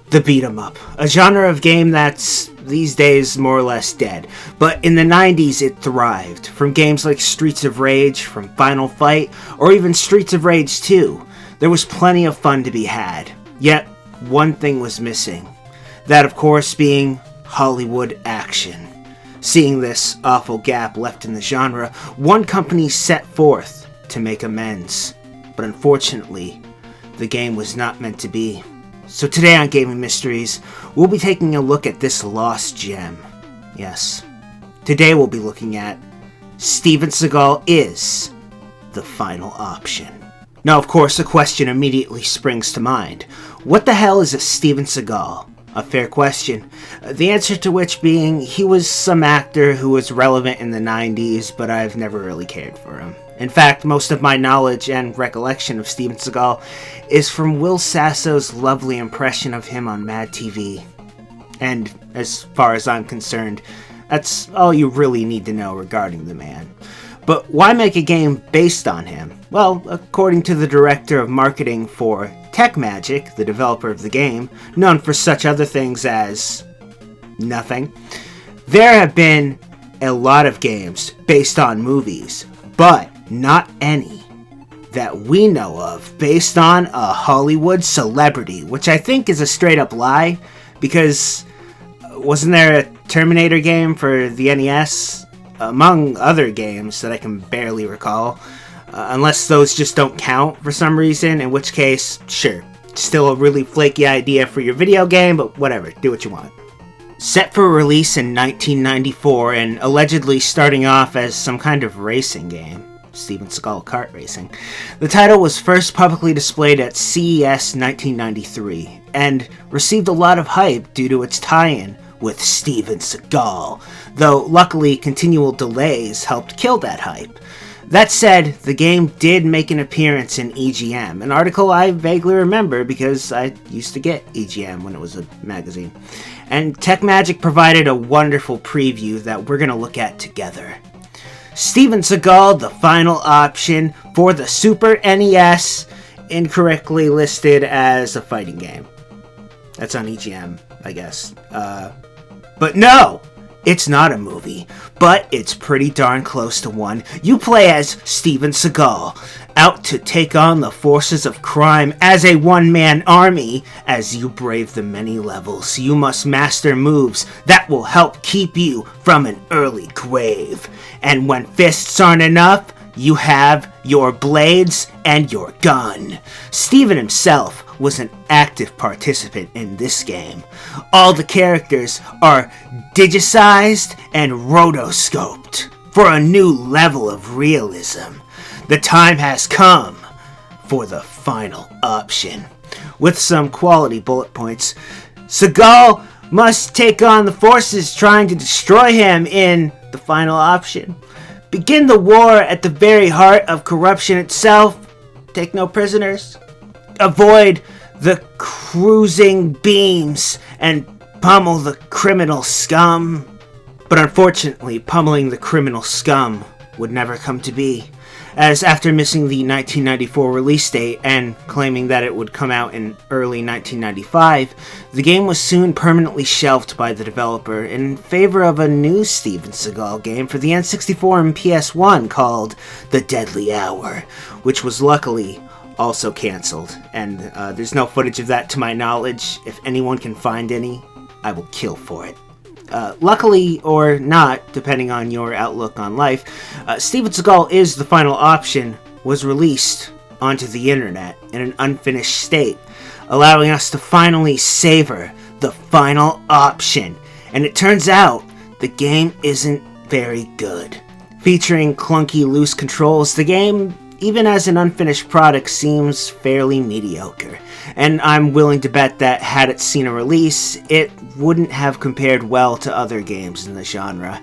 The beat 'em up, a genre of game that's these days more or less dead, but in the 90s it thrived, from games like Streets of Rage, from Final Fight, or even Streets of Rage 2. There was plenty of fun to be had, yet one thing was missing, that of course being Hollywood action. Seeing this awful gap left in the genre, one company set forth to make amends, but unfortunately, the game was not meant to be. So today on Gaming Mysteries, we'll be taking a look at this lost gem. Yes, today we'll be looking at Steven Seagal is the final option. Now, of course, a question immediately springs to mind. What the hell is a Steven Seagal? A fair question. The answer to which being, he was some actor who was relevant in the 90s, but I've never really cared for him. In fact, most of my knowledge and recollection of Steven Seagal is from Will Sasso's lovely impression of him on Mad TV. And as far as I'm concerned, that's all you really need to know regarding the man. But why make a game based on him? Well, according to the director of marketing for Tech Magic, the developer of the game, known for such other things as nothing, there have been a lot of games based on movies, but not any that we know of based on a Hollywood celebrity, which I think is a straight up lie, because wasn't there a Terminator game for the NES? Among other games that I can barely recall, unless those just don't count for some reason, in which case, sure, still a really flaky idea for your video game, but whatever, do what you want. Set for release in 1994 and allegedly starting off as some kind of racing game, Steven Seagal kart racing, the title was first publicly displayed at CES 1993 and received a lot of hype due to its tie-in with Steven Seagal, though luckily continual delays helped kill that hype. That said, the game did make an appearance in EGM, an article I vaguely remember because I used to get EGM when it was a magazine. And Tech Magic provided a wonderful preview that we're going to look at together. Steven Seagal, the final option for the Super NES, incorrectly listed as a fighting game. That's on EGM, I guess. But no! It's not a movie, but it's pretty darn close to one. You play as Steven Seagal, out to take on the forces of crime as a one-man army. As you brave the many levels, you must master moves that will help keep you from an early grave. And when fists aren't enough, you have your blades and your gun. Steven himself was an active participant in this game. All the characters are digicized and rotoscoped for a new level of realism. The time has come for the final option. With some quality bullet points, Seagal must take on the forces trying to destroy him in the final option. Begin the war at the very heart of corruption itself. Take no prisoners. Avoid the cruising beams and pummel the criminal scum. But unfortunately, pummeling the criminal scum would never come to be, as after missing the 1994 release date and claiming that it would come out in early 1995, the game was soon permanently shelved by the developer in favor of a new Steven Seagal game for the N64 and PS1 called The Deadly Hour, which was luckily also cancelled, and there's no footage of that to my knowledge. If anyone can find any, I will kill for it. Luckily or not, depending on your outlook on life, Steven Seagal is the final option was released onto the internet in an unfinished state, allowing us to finally savor the final option. And it turns out the game isn't very good. Featuring clunky loose controls, the game, even as an unfinished product, seems fairly mediocre. And I'm willing to bet that had it seen a release, it wouldn't have compared well to other games in the genre.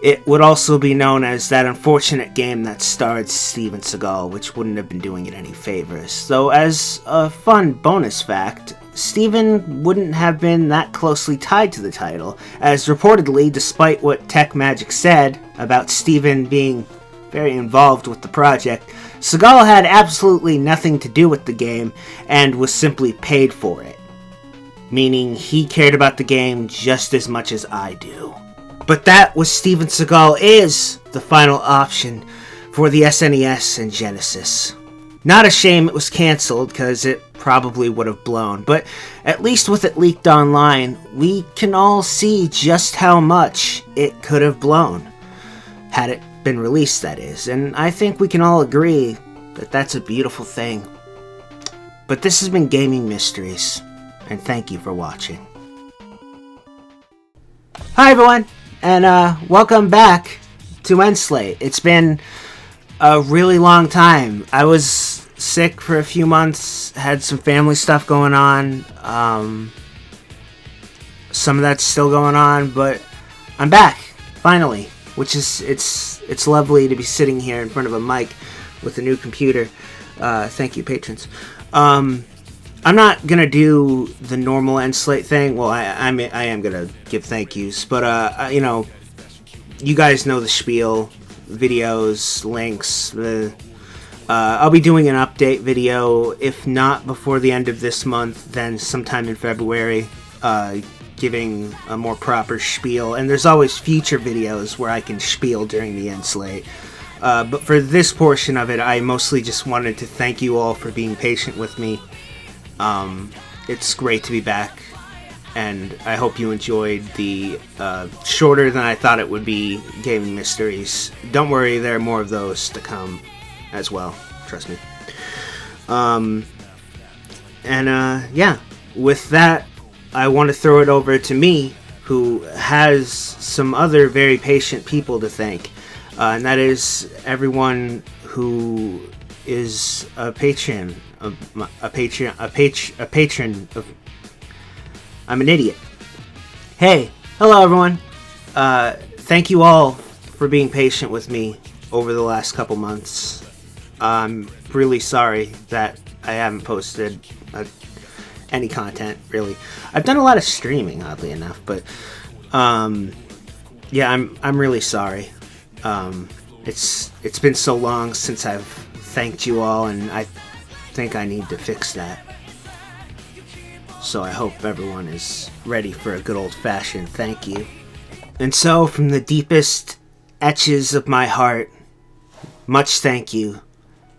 It would also be known as that unfortunate game that starred Steven Seagal, which wouldn't have been doing it any favors. Though as a fun bonus fact, Steven wouldn't have been that closely tied to the title, as reportedly, despite what Tech Magic said about Steven being very involved with the project, Seagal had absolutely nothing to do with the game and was simply paid for it. Meaning he cared about the game just as much as I do. But that was Steven Seagal is the final option for the SNES and Genesis. Not a shame it was cancelled, because it probably would have blown, but at least with it leaked online, we can all see just how much it could have blown. Had it been released, that is, and I think we can all agree that that's a beautiful thing. But this has been Gaming Mysteries, and thank you for watching. Hi everyone, and welcome back to Endslate. It's been a really long time. I was sick for a few months, had some family stuff going on. Some of that's still going on, but I'm back, finally. Which is, it's lovely to be sitting here in front of a mic with a new computer. Thank you, patrons. I'm not gonna do the normal Endslate thing. Well, I am gonna give thank yous, but you know, you guys know the spiel. Videos, links. I'll be doing an update video, if not before the end of this month, then sometime in February, giving a more proper spiel. And there's always future videos where I can spiel during the Endslate. But for this portion of it, I mostly just wanted to thank you all for being patient with me. It's great to be back, and I hope you enjoyed the shorter than I thought it would be Gaming Mysteries. Don't worry, there are more of those to come as well, trust me. Yeah, with that, I want to throw it over to me, who has some other very patient people to thank, and that is everyone who is a patron of I'm an idiot. Hey, hello everyone. Thank you all for being patient with me over the last couple months. I'm really sorry that I haven't posted any content, really. I've done a lot of streaming, oddly enough, but yeah, I'm really sorry. It's been so long since I've thanked you all, and I think I need to fix that. So I hope everyone is ready for a good old-fashioned thank you. And so, from the deepest etches of my heart, much thank you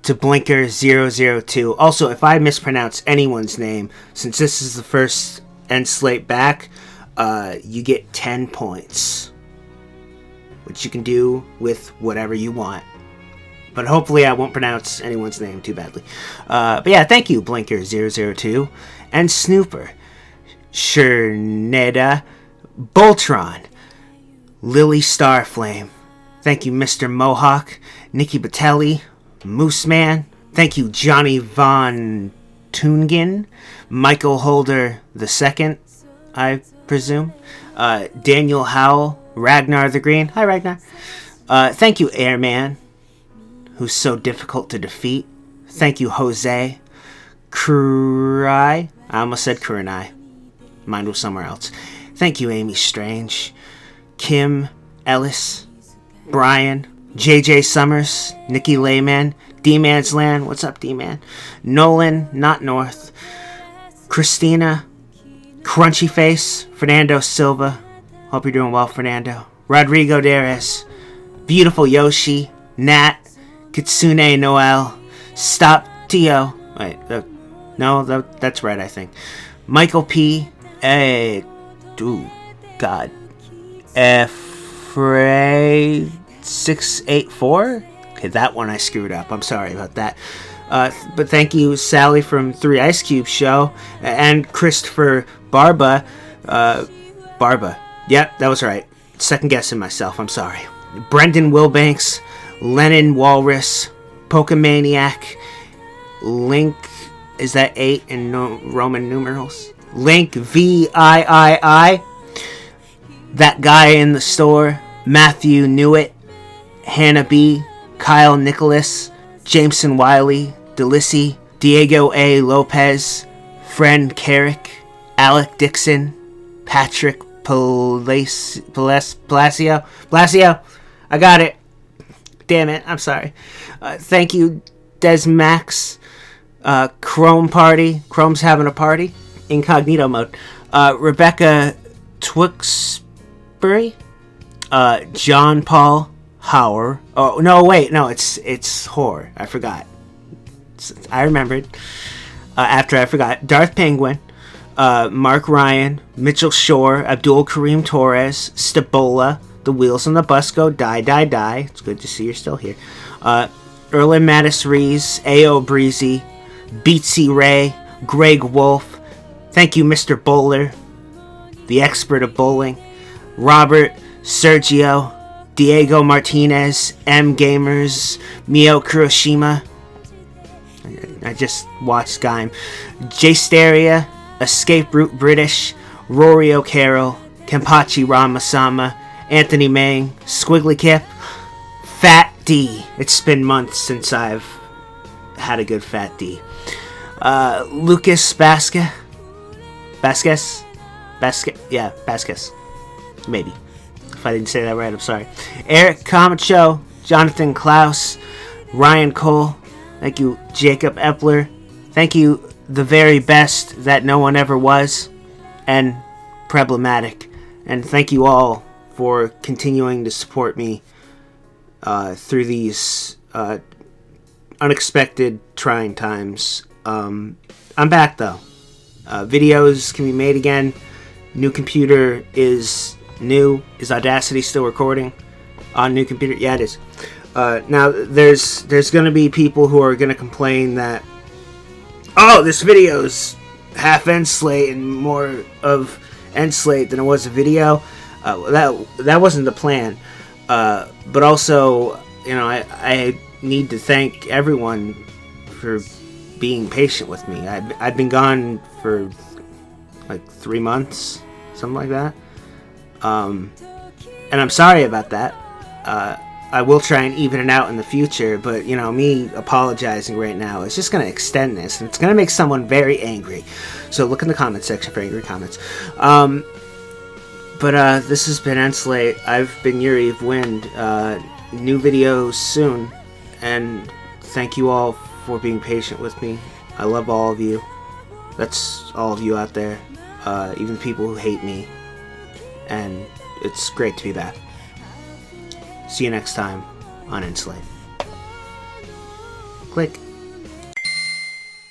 to Blinker002. Also, if I mispronounce anyone's name, since this is the first Endslate back, you get 10 points, which you can do with whatever you want. But hopefully I won't pronounce anyone's name too badly. But yeah, thank you, Blinker002, and Snooper, Sherneda, Boltron, Lily Starflame. Thank you, Mr. Mohawk, Nikki Batelli, Moose Man. Thank you, Johnny Von Tungen, Michael Holder II, I presume, Daniel Howell, Ragnar the Green. Hi, Ragnar. Thank you, Airman, who's so difficult to defeat. Thank you, Jose. Kurai. I almost said Kurenai. Mine was somewhere else. Thank you, Amy Strange. Kim Ellis. Brian. JJ Summers. Nikki Layman. D-Man's Land. What's up, D-Man? Nolan, not North. Christina. Crunchy Face. Fernando Silva. Hope you're doing well, Fernando. Rodrigo Deres. Beautiful Yoshi. Nat. Kitsune Noel. Stop Tio. Wait, that's right, I think. Michael P. God. Frey 684. Okay, that one I screwed up. I'm sorry about that. But thank you, Sally from 3 Ice Cube Show, and Christopher Barba. Barba. Yep, that was right. Second guessing myself. I'm sorry. Brendan Wilbanks, Lennon Walrus, Pokemaniac, Link. Is that 8 in Roman numerals? Link VIII. That guy in the store. Matthew Newitt, Hannah B, Kyle Nicholas, Jameson Wiley, Delissi, Diego A. Lopez, Friend Carrick, Alec Dixon, Patrick Palacio. I got it. Damn it, I'm sorry. Thank you, Des Max. Chrome Party. Chrome's having a party. Incognito mode. Rebecca Twixbury. John Paul Hauer. Oh, no, wait. No, it's Hoare. I forgot. I remembered. After I forgot. Darth Penguin. Mark Ryan. Mitchell Shore. Abdul Kareem Torres. Stabola. The Wheels on the Bus Go. Die. It's good to see you're still here. Erlen Mattis Rees. A.O. Breezy. Beatsy Ray. Greg Wolf. Thank you, Mr. Bowler. The expert of bowling. Robert. Sergio. Diego Martinez. M Gamers. Mio Kuroshima. I just watched Gaim. J Steria. Escape Route British. Rory O'Carroll. Kempachi Ramasama. Anthony Mang. Squiggly Kip. Fat D. It's been months since I've had a good Fat D. Lucas Vasquez. Maybe. If I didn't say that right, I'm sorry. Eric Camacho. Jonathan Klaus. Ryan Cole. Thank you, Jacob Epler. Thank you, the very best that no one ever was. And Problematic. And thank you all for continuing to support me through these unexpected, trying times. I'm back, though. Videos can be made again. New computer is new. Is Audacity still recording on new computer? Yeah, it is. Now, there's going to be people who are going to complain that, oh, this video's half end slate and more of end slate than it was a video. That wasn't the plan. But also, I need to thank everyone for being patient with me. I've been gone for like 3 months, something like that. And I'm sorry about that. I will try and even it out in the future, but me apologizing right now is just going to extend this, and it's going to make someone very angry. So look in the comment section for angry comments. But this has been Enslate. I've been Yuriofwind. New videos soon, and thank you all for being patient with me. I love all of you. That's all of you out there, even people who hate me, and it's great to be back. See you next time on Enslate. Click.